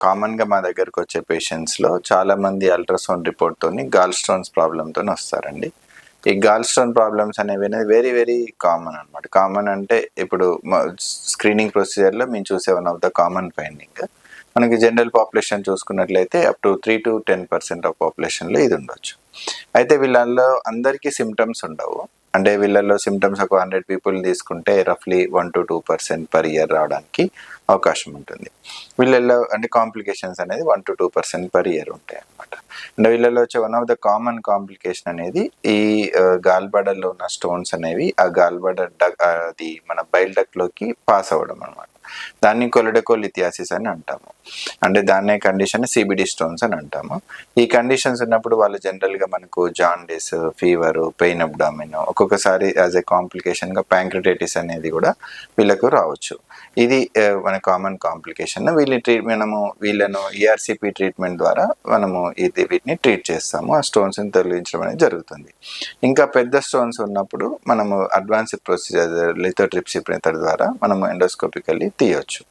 కామన్‌గా మా దగ్గరకొచ్చే పేషెంట్స్‌లో చాలామంది అల్ట్రాసౌండ్ రిపోర్ట్‌తోని గాల్ స్టోన్స్ ప్రాబ్లమ్‌తోని వస్తారండి. ఈ గాల్ స్టోన్ ప్రాబ్లమ్స్ అనేవి వెరీ, వెరీ కామన్ అనమాట. కామన్ అంటే ఇప్పుడు స్క్రీనింగ్ ప్రొసీజర్‌లో మేము చూసే one of the common finding. మనకి జనరల్ పాపులేషన్ చూసుకున్నట్లయితే అప్ టు 3-10% ఆఫ్ పాపులేషన్‌లో ఇది ఉండొచ్చు. అయితే వీళ్ళల్లో అందరికీ సింప్టమ్స్ ఉండవు. అంటే వీళ్ళల్లో సింప్టమ్స్ ఒక 100 పీపుల్ తీసుకుంటే రఫ్లీ 1-2% పర్ ఇయర్ రావడానికి అవకాశం ఉంటుంది. వీళ్ళల్లో అంటే కాంప్లికేషన్స్ అనేది 1-2% పర్ ఇయర్ ఉంటాయి అన్నమాట. అంటే వీళ్ళలో వచ్చే one of the common complication అనేది ఈ గాల్ బ్లాడర్‌లో ఉన్న స్టోన్స్ అనేవి ఆ గాల్ బ్లాడర్ అది మన బైల్ డక్ట్‌లోకి పాస్ అవ్వడం అనమాట. దాన్ని కొలెడోకోలిథియాసిస్ అని అంటాము. అంటే దాన్నే కండిషన్ సిబిడి స్టోన్స్ అని అంటాము. ఈ కండిషన్స్ ఉన్నప్పుడు వాళ్ళు జనరల్‌గా మనకు జాండీస్, ఫీవరు, పెయిన్ అబ్డామిన్, ఒక్కొక్కసారి యాజ్ ఎ కాంప్లికేషన్‌గా ప్యాంక్రిటైటిస్ అనేది కూడా వీళ్ళకు రావచ్చు. ఇది మన కామన్ కాంప్లికేషన్. వీళ్ళను ఈఆర్‌సిపి ట్రీట్మెంట్ ద్వారా మనము వీటిని ట్రీట్ చేస్తాము. ఆ స్టోన్స్‌ని తొలగించడం అనేది జరుగుతుంది. ఇంకా పెద్ద స్టోన్స్ ఉన్నప్పుడు మనము అడ్వాన్స్డ్ ప్రొసీజర్ లిథోట్రిప్సీ మెథడ్ ద్వారా మనము ఎండోస్కోపికల్లీ తీయొచ్చు.